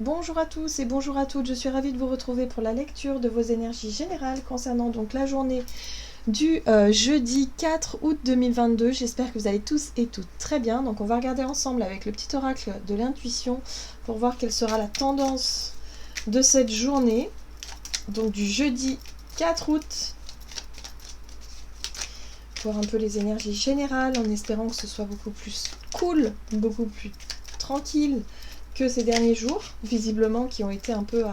Bonjour à tous et bonjour à toutes, je suis ravie de vous retrouver pour la lecture de vos énergies générales concernant donc la journée du jeudi 4 août 2022. J'espère que vous allez tous et toutes très bien. Donc on va regarder ensemble avec le petit oracle de l'intuition pour voir quelle sera la tendance de cette journée. Donc du jeudi 4 août. Voir un peu les énergies générales en espérant que ce soit beaucoup plus cool, beaucoup plus tranquille que ces derniers jours, visiblement qui ont été un peu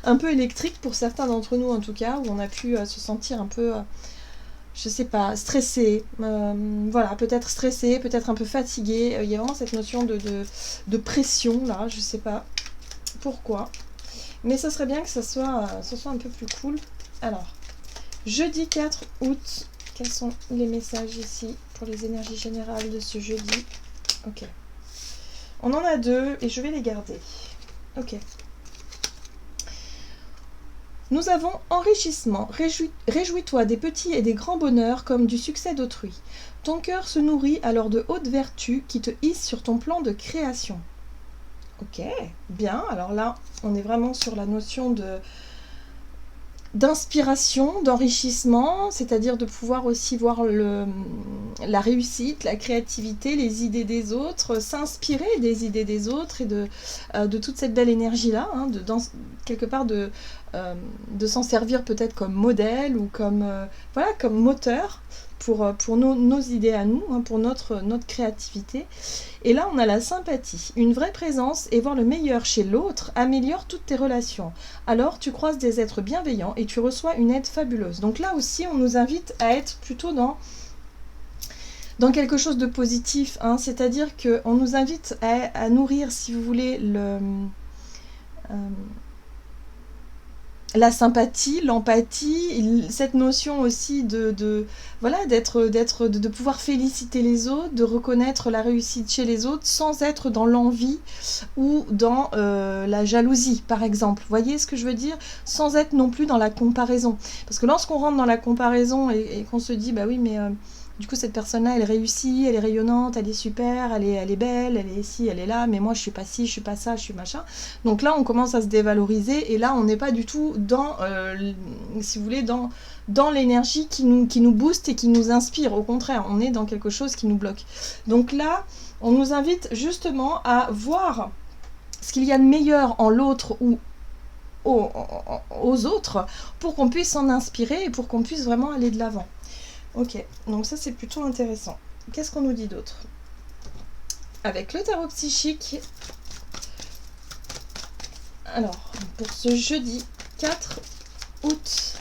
un peu électriques pour certains d'entre nous en tout cas, où on a pu se sentir un peu, je sais pas, stressé, voilà, peut-être stressé, peut-être un peu fatigué. Il y a vraiment cette notion de pression là, je sais pas pourquoi, mais ça serait bien que ça soit un peu plus cool. Alors, jeudi 4 août, quels sont les messages ici pour les énergies générales de ce jeudi? Ok. On en a deux et je vais les garder. Ok. Nous avons enrichissement. Réjouis-toi des petits et des grands bonheurs comme du succès d'autrui. Ton cœur se nourrit alors de hautes vertus qui te hissent sur ton plan de création. Ok, bien. Alors là, on est vraiment sur la notion d'inspiration, d'enrichissement, c'est-à-dire de pouvoir aussi voir la réussite, la créativité, les idées des autres, s'inspirer des idées des autres et de toute cette belle énergie-là, hein, quelque part de s'en servir peut-être comme modèle ou comme, voilà, comme moteur pour nos idées à nous, hein, pour notre créativité. Et là, on a la sympathie. Une vraie présence et voir le meilleur chez l'autre améliore toutes tes relations. Alors, tu croises des êtres bienveillants et tu reçois une aide fabuleuse. Donc là aussi, on nous invite à être plutôt dans quelque chose de positif. Hein, c'est-à-dire qu'on nous invite à nourrir, si vous voulez, la sympathie, l'empathie, cette notion aussi voilà, de pouvoir féliciter les autres, de reconnaître la réussite chez les autres sans être dans l'envie ou dans la jalousie, par exemple. Vous voyez ce que je veux dire? Sans être non plus dans la comparaison. Parce que lorsqu'on rentre dans la comparaison et qu'on se dit, bah oui, mais du coup, cette personne-là, elle réussit, elle est rayonnante, elle est super, elle est belle, elle est ici, elle est là, mais moi, je suis pas ci, je suis pas ça, je suis machin. Donc là, on commence à se dévaloriser, et là, on n'est pas du tout dans, si vous voulez, dans l'énergie qui nous booste et qui nous inspire. Au contraire, on est dans quelque chose qui nous bloque. Donc là, on nous invite justement à voir ce qu'il y a de meilleur en l'autre ou aux autres pour qu'on puisse s'en inspirer et pour qu'on puisse vraiment aller de l'avant. Ok, donc ça c'est plutôt intéressant. Qu'est-ce qu'on nous dit d'autre? Avec le tarot psychique, alors pour ce jeudi 4 août,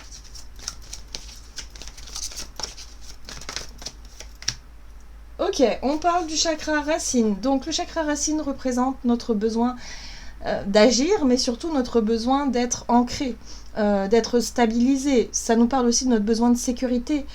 ok, on parle du chakra racine. Donc le chakra racine représente notre besoin d'agir, mais surtout notre besoin d'être ancré, d'être stabilisé. Ça nous parle aussi de notre besoin de sécurité,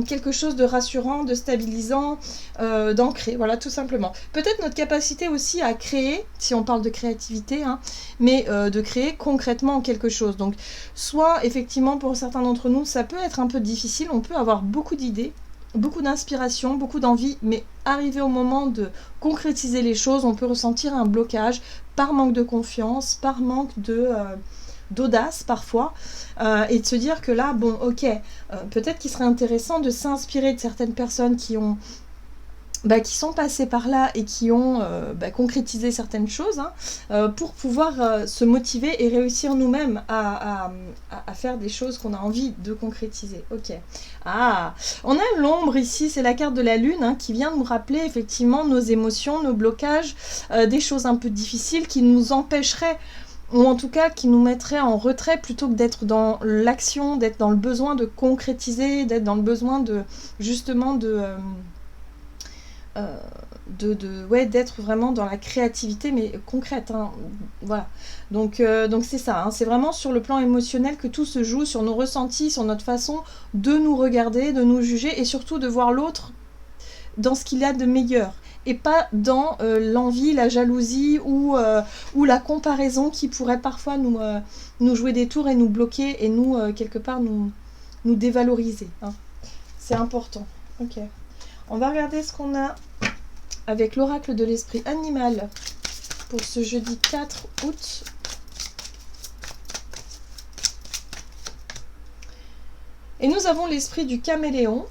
quelque chose de rassurant, de stabilisant, d'ancré, voilà, tout simplement. Peut-être notre capacité aussi à créer, si on parle de créativité, hein, mais de créer concrètement quelque chose. Donc, soit effectivement pour certains d'entre nous, ça peut être un peu difficile, on peut avoir beaucoup d'idées, beaucoup d'inspiration, beaucoup d'envie, mais arrivé au moment de concrétiser les choses, on peut ressentir un blocage par manque de confiance, par manque d'audace parfois, et de se dire que là, bon, ok, peut-être qu'il serait intéressant de s'inspirer de certaines personnes qui sont passées par là et qui ont concrétisé certaines choses, hein, pour pouvoir se motiver et réussir nous-mêmes à faire des choses qu'on a envie de concrétiser. Ok. Ah, on a l'ombre ici, c'est la carte de la lune, hein, qui vient nous rappeler effectivement nos émotions, nos blocages, des choses un peu difficiles qui nous empêcheraient, ou en tout cas qui nous mettraient en retrait plutôt que d'être dans l'action, d'être dans le besoin de concrétiser, d'être dans le besoin de justement d'être vraiment dans la créativité, mais concrète, hein, voilà. Donc c'est ça, hein, c'est vraiment sur le plan émotionnel que tout se joue, sur nos ressentis, sur notre façon de nous regarder, de nous juger, et surtout de voir l'autre dans ce qu'il a de meilleur, et pas dans l'envie, la jalousie ou la comparaison qui pourrait parfois nous jouer des tours et nous bloquer et nous, quelque part, nous dévaloriser, hein. C'est important. Ok. On va regarder ce qu'on a avec l'oracle de l'esprit animal pour ce jeudi 4 août. Et nous avons l'esprit du caméléon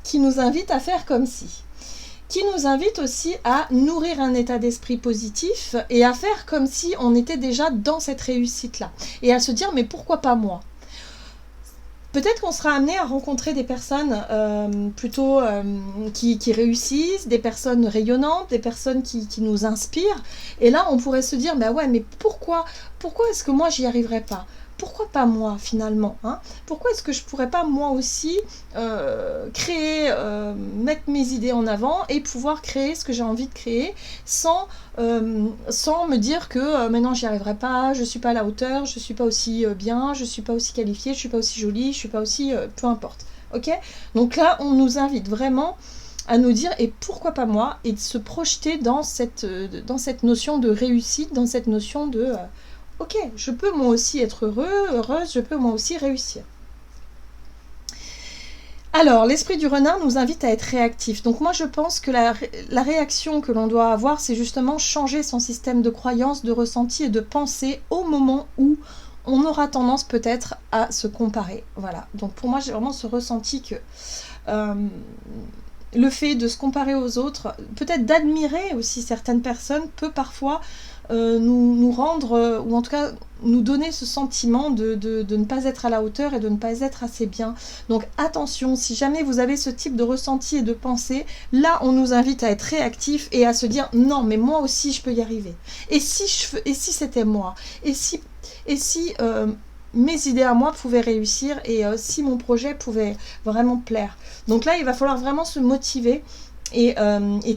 qui nous invite à faire comme si. Qui nous invite aussi à nourrir un état d'esprit positif et à faire comme si on était déjà dans cette réussite-là. Et à se dire, mais pourquoi pas moi ? Peut-être qu'on sera amené à rencontrer des personnes plutôt qui réussissent, des personnes rayonnantes, des personnes qui nous inspirent. Et là, on pourrait se dire, bah ouais, mais pourquoi est-ce que moi, j'y arriverais pas ? Pourquoi pas moi finalement, hein? Pourquoi est-ce que je pourrais pas moi aussi créer, mettre mes idées en avant et pouvoir créer ce que j'ai envie de créer sans me dire que maintenant j'y arriverai pas, je suis pas à la hauteur, je suis pas aussi bien, je suis pas aussi qualifiée, je suis pas aussi jolie, je suis pas aussi peu importe. Ok? Donc là on nous invite vraiment à nous dire et pourquoi pas moi, et de se projeter dans cette notion de réussite, dans cette notion de ok, je peux moi aussi être heureuse, je peux moi aussi réussir. Alors, l'esprit du renard nous invite à être réactif. Donc moi, je pense que la réaction que l'on doit avoir, c'est justement changer son système de croyance, de ressenti et de pensée au moment où on aura tendance peut-être à se comparer. Voilà. Donc pour moi, j'ai vraiment ce ressenti que le fait de se comparer aux autres, peut-être d'admirer aussi certaines personnes, peut parfois nous rendre, ou en tout cas nous donner ce sentiment de ne pas être à la hauteur et de ne pas être assez bien. Donc attention, si jamais vous avez ce type de ressenti et de pensée, là on nous invite à être réactif et à se dire non mais moi aussi je peux y arriver. Et si c'était moi, et si mes idées à moi pouvaient réussir et si mon projet pouvait vraiment plaire. Donc là il va falloir vraiment se motiver et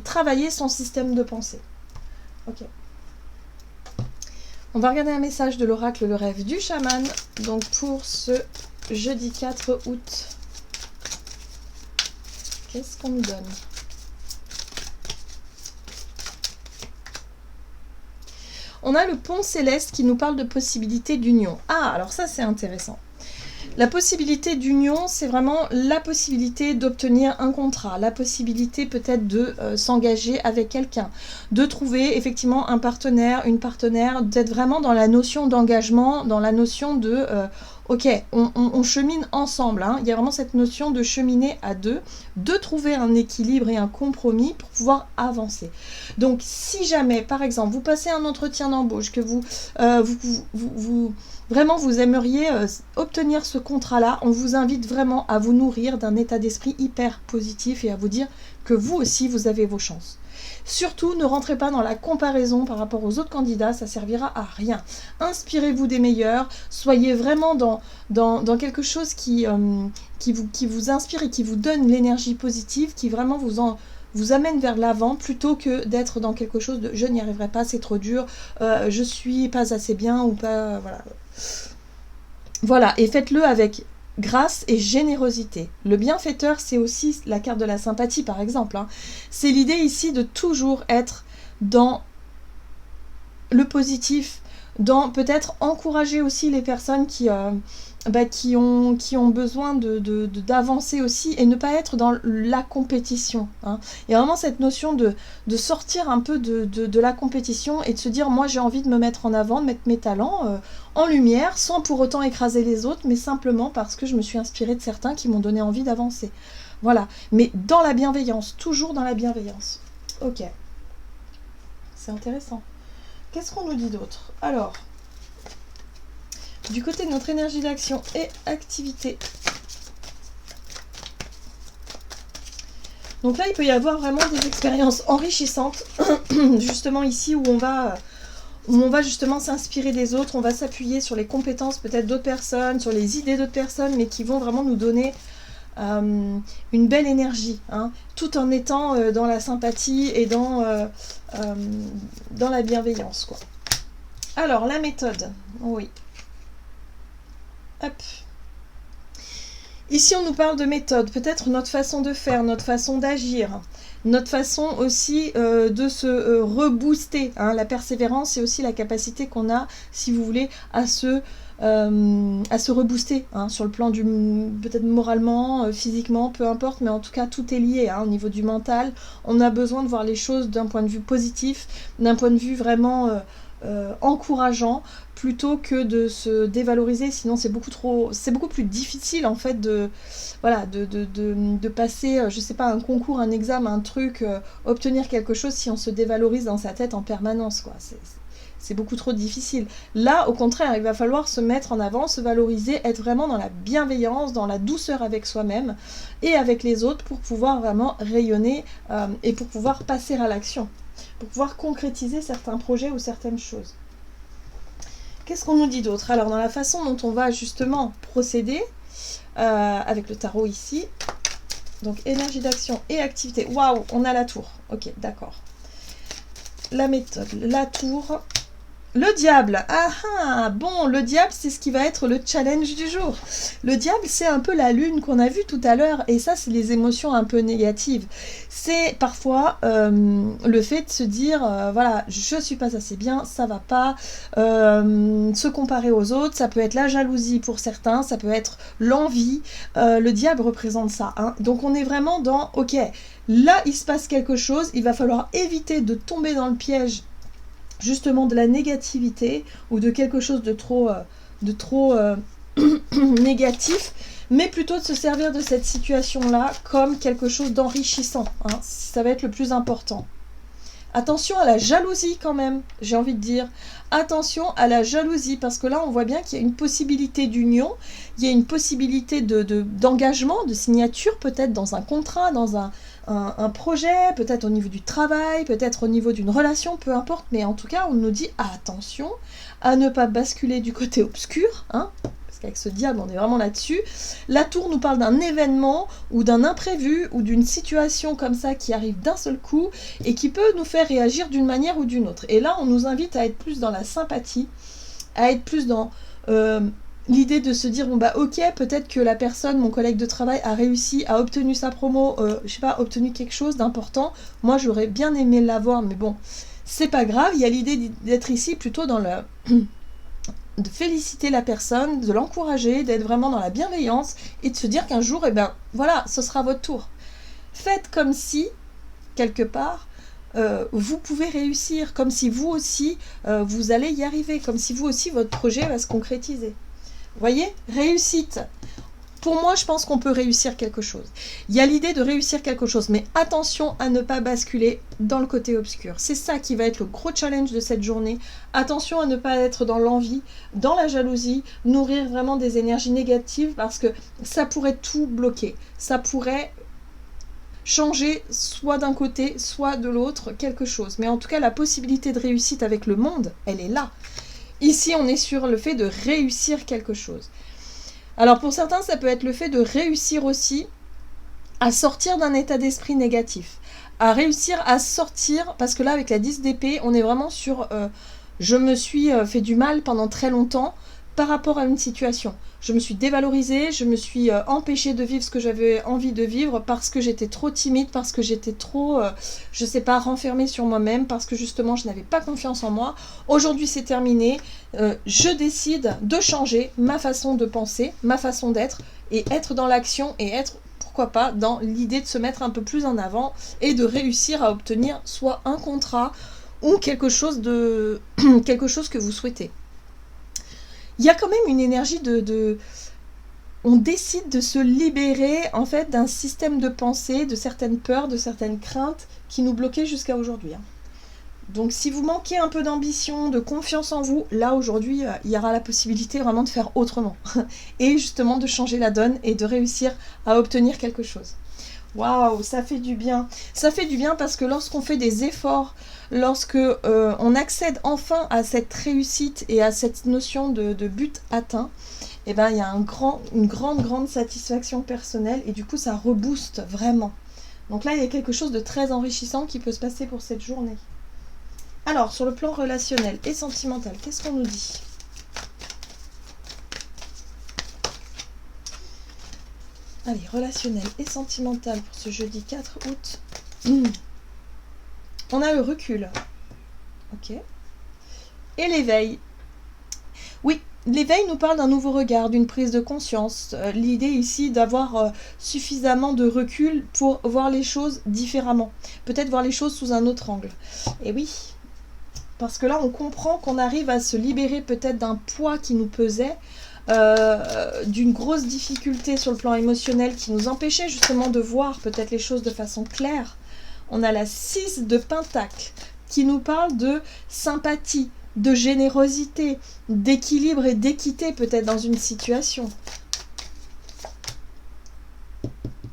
travailler son système de pensée. Ok. On va regarder un message de l'oracle Le Rêve du Chaman, donc pour ce jeudi 4 août. Qu'est-ce qu'on nous donne ? On a le pont céleste qui nous parle de possibilité d'union. Ah, alors ça c'est intéressant. La possibilité d'union, c'est vraiment la possibilité d'obtenir un contrat, la possibilité peut-être de s'engager avec quelqu'un, de trouver effectivement un partenaire, une partenaire, d'être vraiment dans la notion d'engagement, dans la notion de ok, on chemine ensemble, hein. Il y a vraiment cette notion de cheminer à deux, de trouver un équilibre et un compromis pour pouvoir avancer. Donc si jamais, par exemple, vous passez un entretien d'embauche, que vous vraiment vous aimeriez obtenir ce contrat-là, on vous invite vraiment à vous nourrir d'un état d'esprit hyper positif et à vous dire que vous aussi vous avez vos chances. Surtout, ne rentrez pas dans la comparaison par rapport aux autres candidats, ça servira à rien. Inspirez-vous des meilleurs, soyez vraiment dans quelque chose qui vous inspire et qui vous donne l'énergie positive, qui vraiment vous amène vers l'avant, plutôt que d'être dans quelque chose de « je n'y arriverai pas, c'est trop dur, je suis pas assez bien » ou pas... Voilà. Voilà, et faites-le avec grâce et générosité. Le bienfaiteur, c'est aussi la carte de la sympathie, par exemple, hein. C'est l'idée ici de toujours être dans le positif, dans peut-être encourager aussi les personnes qui ont besoin d'avancer aussi et ne pas être dans la compétition, hein. Il y a vraiment cette notion de sortir un peu de la compétition et de se dire moi j'ai envie de me mettre en avant, de mettre mes talents en lumière sans pour autant écraser les autres, mais simplement parce que je me suis inspirée de certains qui m'ont donné envie d'avancer. Voilà, mais dans la bienveillance, toujours dans la bienveillance. Ok, c'est intéressant. Qu'est-ce qu'on nous dit d'autre ? Alors, du côté de notre énergie d'action et activité. Donc là, il peut y avoir vraiment des expériences enrichissantes, justement ici où on va justement s'inspirer des autres, on va s'appuyer sur les compétences peut-être d'autres personnes, sur les idées d'autres personnes, mais qui vont vraiment nous donner une belle énergie, hein, tout en étant dans la sympathie et dans la bienveillance, quoi. Alors, la méthode, oui. Hop. Ici, on nous parle de méthode, peut-être notre façon de faire, notre façon d'agir, notre façon aussi de se rebooster. Hein. La persévérance, c'est aussi la capacité qu'on a, si vous voulez, à se rebooster, hein, sur le plan du peut-être moralement, physiquement, peu importe, mais en tout cas tout est lié, hein, au niveau du mental. On a besoin de voir les choses d'un point de vue positif, d'un point de vue vraiment encourageant, plutôt que de se dévaloriser, sinon c'est beaucoup plus difficile en fait de passer, je sais pas, un concours, un examen, un truc, obtenir quelque chose si on se dévalorise dans sa tête en permanence, quoi. C'est beaucoup trop difficile. Là, au contraire, il va falloir se mettre en avant, se valoriser, être vraiment dans la bienveillance, dans la douceur avec soi-même et avec les autres pour pouvoir vraiment rayonner et pour pouvoir passer à l'action, pour pouvoir concrétiser certains projets ou certaines choses. Qu'est-ce qu'on nous dit d'autre? Alors, dans la façon dont on va justement procéder, avec le tarot ici, donc énergie d'action et activité. Waouh, on a la tour. Ok, d'accord. La méthode, la tour... Le diable, bon, le diable, c'est ce qui va être le challenge du jour. Le diable, c'est un peu la lune qu'on a vue tout à l'heure, et ça, c'est les émotions un peu négatives. C'est parfois le fait de se dire, voilà, je suis pas assez bien, ça va pas, se comparer aux autres, ça peut être la jalousie pour certains, ça peut être l'envie, le diable représente ça. Hein. Donc on est vraiment dans, ok, là, il se passe quelque chose, il va falloir éviter de tomber dans le piège justement de la négativité ou de quelque chose de trop négatif, mais plutôt de se servir de cette situation-là comme quelque chose d'enrichissant. Hein. Ça va être le plus important. Attention à la jalousie quand même, j'ai envie de dire. Attention à la jalousie, parce que là, on voit bien qu'il y a une possibilité d'union, il y a une possibilité d'engagement, de signature, peut-être dans un contrat, dans un projet, peut-être au niveau du travail, peut-être au niveau d'une relation, peu importe, mais en tout cas, on nous dit attention à ne pas basculer du côté obscur, hein, parce qu'avec ce diable, on est vraiment là-dessus. La tour nous parle d'un événement ou d'un imprévu ou d'une situation comme ça qui arrive d'un seul coup et qui peut nous faire réagir d'une manière ou d'une autre. Et là, on nous invite à être plus dans la sympathie, à être plus dans l'idée de se dire, bon bah ok, peut-être que la personne, mon collègue de travail, a réussi, a obtenu sa promo, je sais pas, obtenu quelque chose d'important. Moi, j'aurais bien aimé l'avoir, mais bon, c'est pas grave. Il y a l'idée d'être ici plutôt dans le... de féliciter la personne, de l'encourager, d'être vraiment dans la bienveillance et de se dire qu'un jour, eh ben voilà, ce sera votre tour. Faites comme si, quelque part, vous pouvez réussir, comme si vous aussi, vous allez y arriver, comme si vous aussi, votre projet va se concrétiser. Vous voyez, réussite. Pour moi, je pense qu'on peut réussir quelque chose. Il y a l'idée de réussir quelque chose, mais attention à ne pas basculer dans le côté obscur. C'est ça qui va être le gros challenge de cette journée. Attention à ne pas être dans l'envie, dans la jalousie, nourrir vraiment des énergies négatives, parce que ça pourrait tout bloquer. Ça pourrait changer soit d'un côté, soit de l'autre, quelque chose. Mais en tout cas, la possibilité de réussite avec le monde, elle est là. Ici, on est sur le fait de réussir quelque chose. Alors pour certains, ça peut être le fait de réussir aussi à sortir d'un état d'esprit négatif, à réussir à sortir, parce que là avec la 10 d'épée, on est vraiment sur je me suis fait du mal pendant très longtemps par rapport à une situation. Je me suis dévalorisée, je me suis empêchée de vivre ce que j'avais envie de vivre parce que j'étais trop timide, parce que j'étais trop, je sais pas, renfermée sur moi-même, parce que justement je n'avais pas confiance en moi. Aujourd'hui c'est terminé, je décide de changer ma façon de penser, ma façon d'être, et être dans l'action et être, pourquoi pas, dans l'idée de se mettre un peu plus en avant et de réussir à obtenir soit un contrat ou quelque chose que vous souhaitez. Il y a quand même une énergie on décide de se libérer en fait d'un système de pensée, de certaines peurs, de certaines craintes qui nous bloquaient jusqu'à aujourd'hui. Donc si vous manquez un peu d'ambition, de confiance en vous, là aujourd'hui il y aura la possibilité vraiment de faire autrement et justement de changer la donne et de réussir à obtenir quelque chose. Waouh, ça fait du bien. Ça fait du bien parce que lorsqu'on fait des efforts, lorsque on accède enfin à cette réussite et à cette notion de but atteint, eh ben, il y a une grande satisfaction personnelle et du coup ça rebooste vraiment. Donc là il y a quelque chose de très enrichissant qui peut se passer pour cette journée. Alors sur le plan relationnel et sentimental, qu'est-ce qu'on nous dit ? Allez, relationnel et sentimental pour ce jeudi 4 août. On a le recul. Ok. Et l'éveil. Oui, l'éveil nous parle d'un nouveau regard, d'une prise de conscience. L'idée ici d'avoir suffisamment de recul pour voir les choses différemment. Peut-être voir les choses sous un autre angle. Et oui, parce que là on comprend qu'on arrive à se libérer peut-être d'un poids qui nous pesait, d'une grosse difficulté sur le plan émotionnel qui nous empêchait justement de voir peut-être les choses de façon claire. On a la 6 de Pentacle qui nous parle de sympathie, de générosité, d'équilibre et d'équité peut-être dans une situation.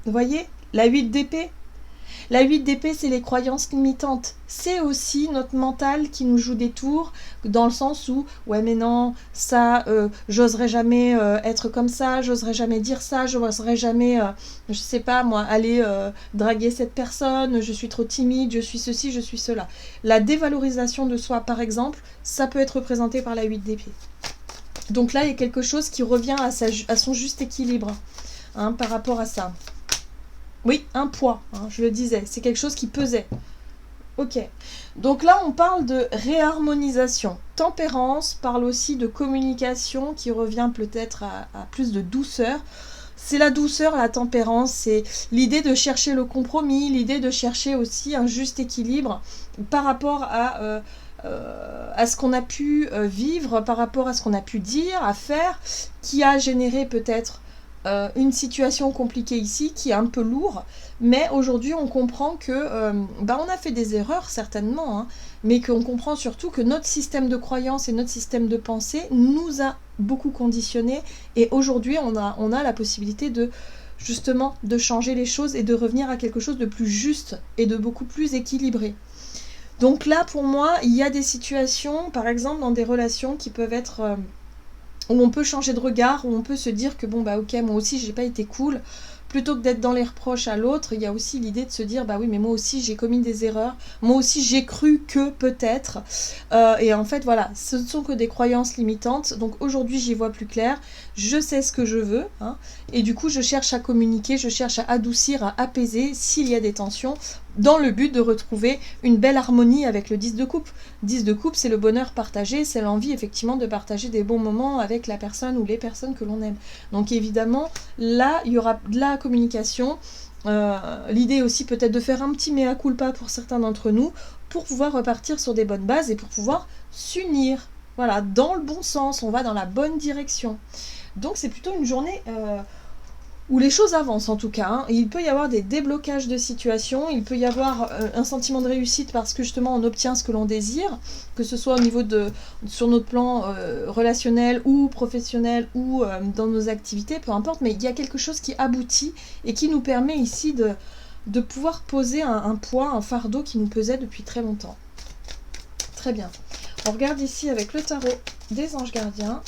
Vous voyez, la 8 d'épée. La 8 d'épée, c'est les croyances limitantes. C'est aussi notre mental qui nous joue des tours, dans le sens où, ouais mais non, ça, j'oserais jamais être comme ça, j'oserais jamais dire ça, j'oserais jamais, je sais pas moi, aller draguer cette personne, je suis trop timide, je suis ceci, je suis cela. La dévalorisation de soi, par exemple, ça peut être représenté par la 8 d'épée. Donc là, il y a quelque chose qui revient à son juste équilibre, hein, par rapport à ça. Oui, un poids, hein, je le disais, c'est quelque chose qui pesait. Ok, donc là on parle de réharmonisation. Tempérance parle aussi de communication qui revient peut-être à plus de douceur. C'est la douceur, la tempérance, c'est l'idée de chercher le compromis, l'idée de chercher aussi un juste équilibre par rapport à ce qu'on a pu vivre, par rapport à ce qu'on a pu dire, à faire, qui a généré peut-être une situation compliquée ici qui est un peu lourde, mais aujourd'hui on comprend que on a fait des erreurs certainement, hein, mais qu'on comprend surtout que notre système de croyance et notre système de pensée nous a beaucoup conditionnés, et aujourd'hui on a la possibilité de justement de changer les choses et de revenir à quelque chose de plus juste et de beaucoup plus équilibré. Donc là pour moi il y a des situations, par exemple dans des relations qui peuvent être où on peut changer de regard, où on peut se dire que bon bah ok, moi aussi j'ai pas été cool, plutôt que d'être dans les reproches à l'autre, il y a aussi l'idée de se dire bah oui mais moi aussi j'ai commis des erreurs, moi aussi j'ai cru que peut-être, et en fait voilà, ce ne sont que des croyances limitantes, donc aujourd'hui j'y vois plus clair, je sais ce que je veux, hein, et du coup je cherche à communiquer, je cherche à adoucir, à apaiser s'il y a des tensions, dans le but de retrouver une belle harmonie avec le 10 de coupe. 10 de coupe, c'est le bonheur partagé, c'est l'envie effectivement de partager des bons moments avec la personne ou les personnes que l'on aime. Donc évidemment, là, il y aura de la communication. L'idée aussi peut-être de faire un petit mea culpa pour certains d'entre nous, pour pouvoir repartir sur des bonnes bases et pour pouvoir s'unir. Voilà, dans le bon sens, on va dans la bonne direction. Donc c'est plutôt une journée où les choses avancent en tout cas, hein. Il peut y avoir des déblocages de situations, il peut y avoir un sentiment de réussite parce que justement on obtient ce que l'on désire, que ce soit au niveau sur notre plan relationnel ou professionnel ou dans nos activités, peu importe, mais il y a quelque chose qui aboutit et qui nous permet ici de pouvoir poser un poids, un fardeau qui nous pesait depuis très longtemps. Très bien. On regarde ici avec le tarot des anges gardiens.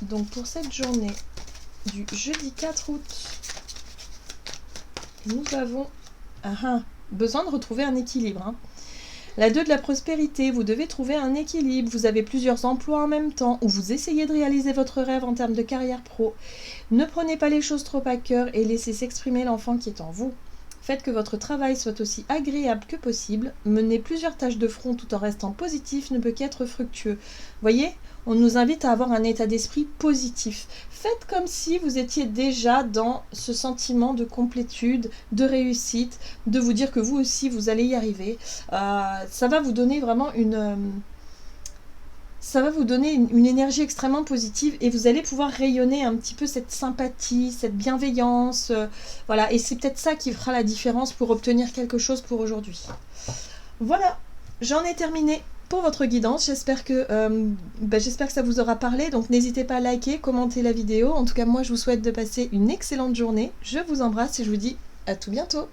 Donc pour cette journée du jeudi 4 août, nous avons besoin de retrouver un équilibre. Hein. La 2 de la prospérité, vous devez trouver un équilibre. Vous avez plusieurs emplois en même temps ou vous essayez de réaliser votre rêve en termes de carrière pro. Ne prenez pas les choses trop à cœur et laissez s'exprimer l'enfant qui est en vous. Faites que votre travail soit aussi agréable que possible. Mener plusieurs tâches de front tout en restant positif ne peut qu'être fructueux. Voyez, on nous invite à avoir un état d'esprit positif. Faites comme si vous étiez déjà dans ce sentiment de complétude, de réussite, de vous dire que vous aussi vous allez y arriver. Ça va vous donner vraiment une énergie extrêmement positive et vous allez pouvoir rayonner un petit peu cette sympathie, cette bienveillance, voilà, et c'est peut-être ça qui fera la différence pour obtenir quelque chose pour aujourd'hui. Voilà, j'en ai terminé pour votre guidance, j'espère que ça vous aura parlé, donc n'hésitez pas à liker, commenter la vidéo, en tout cas moi je vous souhaite de passer une excellente journée, je vous embrasse et je vous dis à tout bientôt.